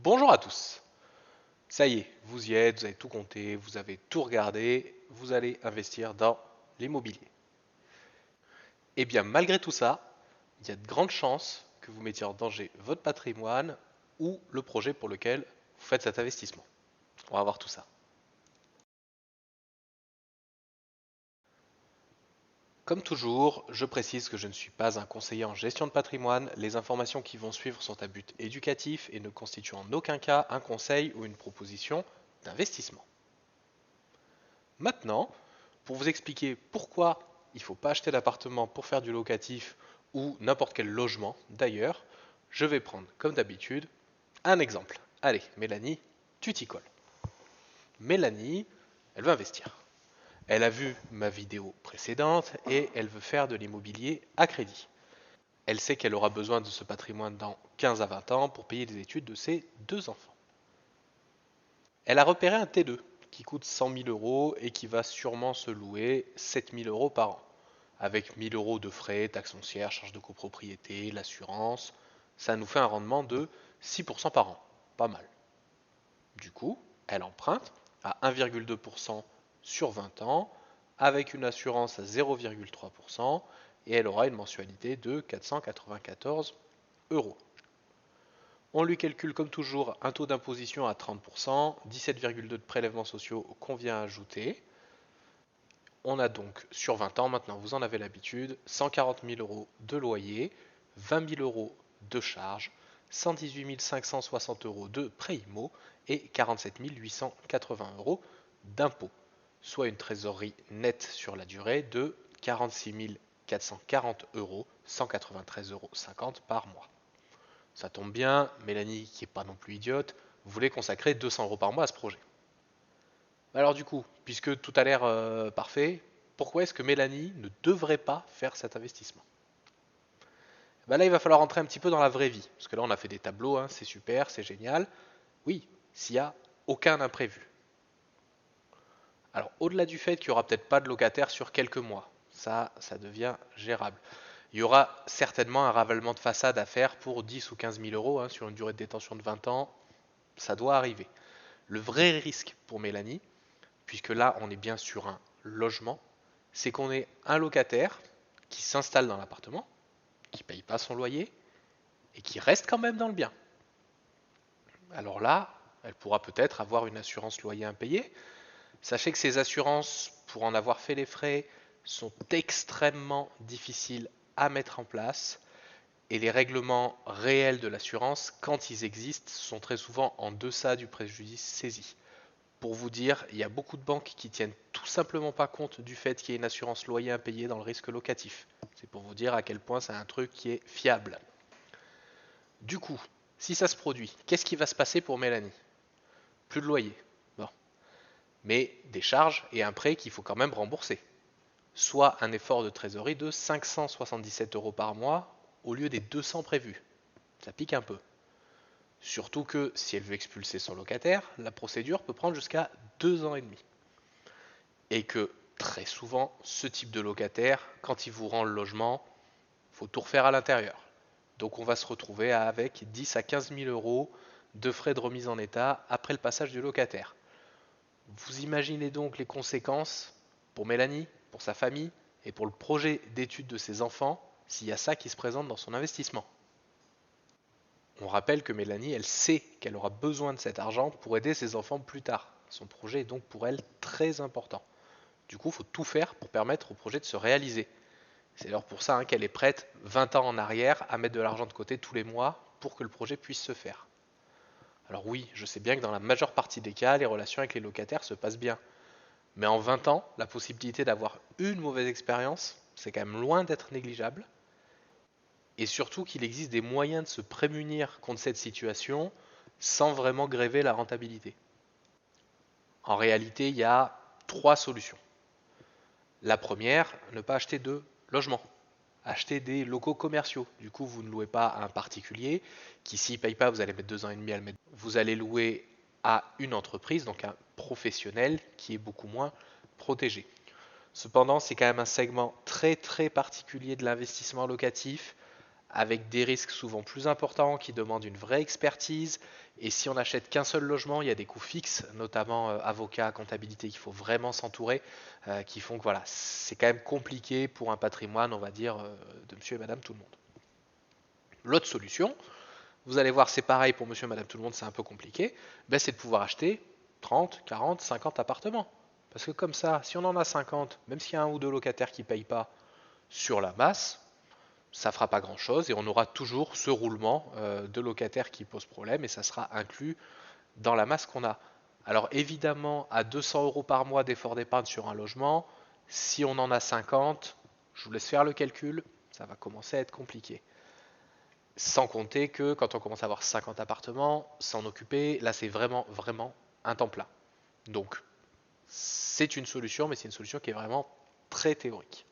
Bonjour à tous. Ça y est, vous y êtes, vous avez tout compté, vous avez tout regardé, vous allez investir dans l'immobilier. Eh bien, malgré tout ça, il y a de grandes chances que vous mettiez en danger votre patrimoine ou le projet pour lequel vous faites cet investissement. On va voir tout ça. Comme toujours, je précise que je ne suis pas un conseiller en gestion de patrimoine. Les informations qui vont suivre sont à but éducatif et ne constituent en aucun cas un conseil ou une proposition d'investissement. Maintenant, pour vous expliquer pourquoi il ne faut pas acheter d'appartement pour faire du locatif ou n'importe quel logement d'ailleurs, je vais prendre comme d'habitude un exemple. Allez, Mélanie, tu t'y colles. Mélanie, elle veut investir. Elle a vu ma vidéo précédente et elle veut faire de l'immobilier à crédit. Elle sait qu'elle aura besoin de ce patrimoine dans 15 à 20 ans pour payer les études de ses deux enfants. Elle a repéré un T2 qui coûte 100 000 euros et qui va sûrement se louer 7 000 euros par an. Avec 1 000 euros de frais, taxes foncières, charges de copropriété, l'assurance, ça nous fait un rendement de 6% par an. Pas mal. Du coup, elle emprunte à 1,2% sur 20 ans avec une assurance à 0,3% et elle aura une mensualité de 494 euros. On lui calcule comme toujours un taux d'imposition à 30%, 17,2 de prélèvements sociaux qu'on vient ajouter. On a donc sur 20 ans, maintenant vous en avez l'habitude, 140 000 euros de loyer, 20 000 euros de charges, 118 560 euros de prêt IMO et 47 880 euros d'impôts, soit une trésorerie nette sur la durée de 46 440 euros, 193,50 euros par mois. Ça tombe bien, Mélanie, qui n'est pas non plus idiote, voulait consacrer 200 euros par mois à ce projet. Alors du coup, puisque tout a l'air parfait, pourquoi est-ce que Mélanie ne devrait pas faire cet investissement? Là, il va falloir rentrer un petit peu dans la vraie vie. Parce que là, on a fait des tableaux, hein, c'est super, c'est génial. Oui, s'il n'y a aucun imprévu. Alors, au-delà du fait qu'il n'y aura peut-être pas de locataire sur quelques mois, ça devient gérable. Il y aura certainement un ravalement de façade à faire pour 10 ou 15 000 euros sur une durée de détention de 20 ans. Ça doit arriver. Le vrai risque pour Mélanie, puisque là on est bien sur un logement, c'est qu'on ait un locataire qui s'installe dans l'appartement, qui ne paye pas son loyer et qui reste quand même dans le bien. Alors là, elle pourra peut-être avoir une assurance loyer impayé. Sachez que ces assurances, pour en avoir fait les frais, sont extrêmement difficiles à mettre en place et les règlements réels de l'assurance, quand ils existent, sont très souvent en deçà du préjudice saisi. Pour vous dire, il y a beaucoup de banques qui tiennent tout simplement pas compte du fait qu'il y ait une assurance loyer impayée dans le risque locatif. C'est pour vous dire à quel point c'est un truc qui est fiable. Du coup, si ça se produit, qu'est-ce qui va se passer pour Mélanie? Plus de loyer. Bon. Mais des charges et un prêt qu'il faut quand même rembourser. Soit un effort de trésorerie de 577 euros par mois au lieu des 200 prévus. Ça pique un peu. Surtout que si elle veut expulser son locataire, la procédure peut prendre jusqu'à 2 ans et demi. Et que très souvent, ce type de locataire, quand il vous rend le logement, il faut tout refaire à l'intérieur. Donc on va se retrouver avec 10 à 15 000 euros de frais de remise en état après le passage du locataire. Vous imaginez donc les conséquences pour Mélanie, pour sa famille et pour le projet d'études de ses enfants s'il y a ça qui se présente dans son investissement. On rappelle que Mélanie, elle sait qu'elle aura besoin de cet argent pour aider ses enfants plus tard. Son projet est donc pour elle très important. Du coup, il faut tout faire pour permettre au projet de se réaliser. C'est alors pour ça qu'elle est prête 20 ans en arrière à mettre de l'argent de côté tous les mois pour que le projet puisse se faire. Alors oui, je sais bien que dans la majeure partie des cas, les relations avec les locataires se passent bien. Mais en 20 ans, la possibilité d'avoir une mauvaise expérience, c'est quand même loin d'être négligeable. Et surtout qu'il existe des moyens de se prémunir contre cette situation sans vraiment gréver la rentabilité. En réalité, il y a 3 solutions. La première, ne pas acheter de logement. Acheter des locaux commerciaux. Du coup, vous ne louez pas à un particulier qui, s'il ne paye pas, vous allez mettre 2 ans et demi à le mettre. Vous allez louer à une entreprise, donc un professionnel qui est beaucoup moins protégé. Cependant, c'est quand même un segment très très particulier de l'investissement locatif avec des risques souvent plus importants qui demandent une vraie expertise. Et si on n'achète qu'un seul logement, il y a des coûts fixes, notamment avocat, comptabilité, qu'il faut vraiment s'entourer, qui font que voilà, c'est quand même compliqué pour un patrimoine, on va dire, de monsieur et madame tout le monde. L'autre solution, vous allez voir, c'est pareil pour monsieur et madame tout le monde, c'est un peu compliqué, ben, c'est de pouvoir acheter 30, 40, 50 appartements. Parce que comme ça, si on en a 50, même s'il y a un ou deux locataires qui ne payent pas sur la masse, ça ne fera pas grand-chose et on aura toujours ce roulement de locataires qui pose problème et ça sera inclus dans la masse qu'on a. Alors évidemment, à 200 € par mois d'effort d'épargne sur un logement, si on en a 50, je vous laisse faire le calcul, ça va commencer à être compliqué. Sans compter que quand on commence à avoir 50 appartements, s'en occuper, là c'est vraiment, vraiment un temps plein. Donc c'est une solution, mais c'est une solution qui est vraiment très théorique.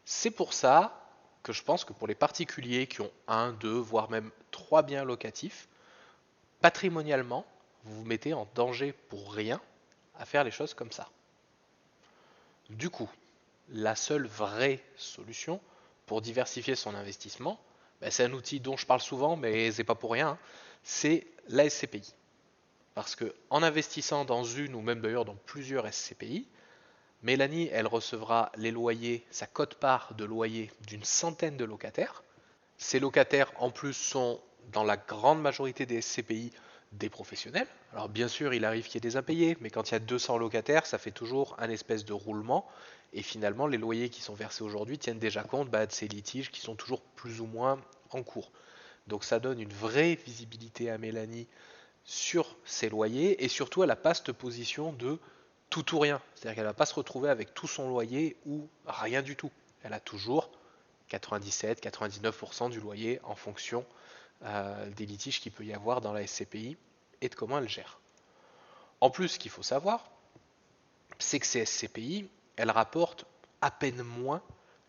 C'est pour ça que je pense que pour les particuliers qui ont un, deux, voire même trois biens locatifs, patrimonialement, vous vous mettez en danger pour rien à faire les choses comme ça. Du coup, la seule vraie solution pour diversifier son investissement, c'est un outil dont je parle souvent, mais c'est pas pour rien, c'est la SCPI. Parce que en investissant dans une ou même d'ailleurs dans plusieurs SCPI, Mélanie, elle recevra les loyers, sa quote-part de loyer d'une centaine de locataires. Ces locataires, en plus, sont dans la grande majorité des SCPI des professionnels. Alors bien sûr, il arrive qu'il y ait des impayés, mais quand il y a 200 locataires, ça fait toujours un espèce de roulement. Et finalement, les loyers qui sont versés aujourd'hui tiennent déjà compte de ces litiges qui sont toujours plus ou moins en cours. Donc ça donne une vraie visibilité à Mélanie sur ses loyers et surtout elle n'a pas cette position de tout ou rien. C'est-à-dire qu'elle ne va pas se retrouver avec tout son loyer ou rien du tout. Elle a toujours 97-99% du loyer en fonction des litiges qu'il peut y avoir dans la SCPI et de comment elle gère. En plus, ce qu'il faut savoir, c'est que ces SCPI, elles rapportent à peine moins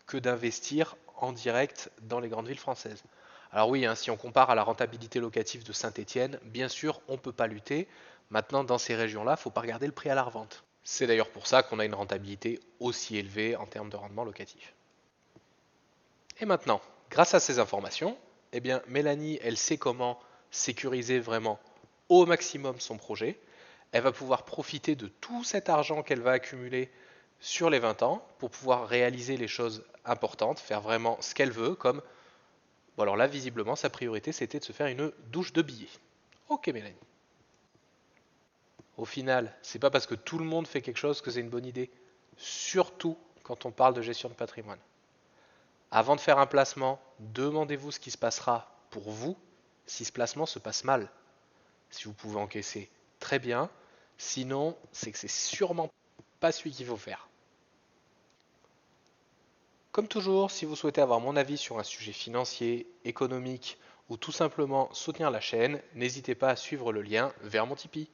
que d'investir en direct dans les grandes villes françaises. Alors oui, si on compare à la rentabilité locative de Saint-Étienne, bien sûr, on ne peut pas lutter. Maintenant, dans ces régions-là, il ne faut pas regarder le prix à la revente. C'est d'ailleurs pour ça qu'on a une rentabilité aussi élevée en termes de rendement locatif. Et maintenant, grâce à ces informations, eh bien, Mélanie, elle sait comment sécuriser vraiment au maximum son projet. Elle va pouvoir profiter de tout cet argent qu'elle va accumuler sur les 20 ans pour pouvoir réaliser les choses importantes, faire vraiment ce qu'elle veut, comme, bon alors là, visiblement, sa priorité, c'était de se faire une douche de billets. Ok, Mélanie. Au final, c'est pas parce que tout le monde fait quelque chose que c'est une bonne idée, surtout quand on parle de gestion de patrimoine. Avant de faire un placement, demandez-vous ce qui se passera pour vous si ce placement se passe mal. Si vous pouvez encaisser, très bien. Sinon, c'est que c'est sûrement pas celui qu'il faut faire. Comme toujours, si vous souhaitez avoir mon avis sur un sujet financier, économique ou tout simplement soutenir la chaîne, n'hésitez pas à suivre le lien vers mon Tipeee.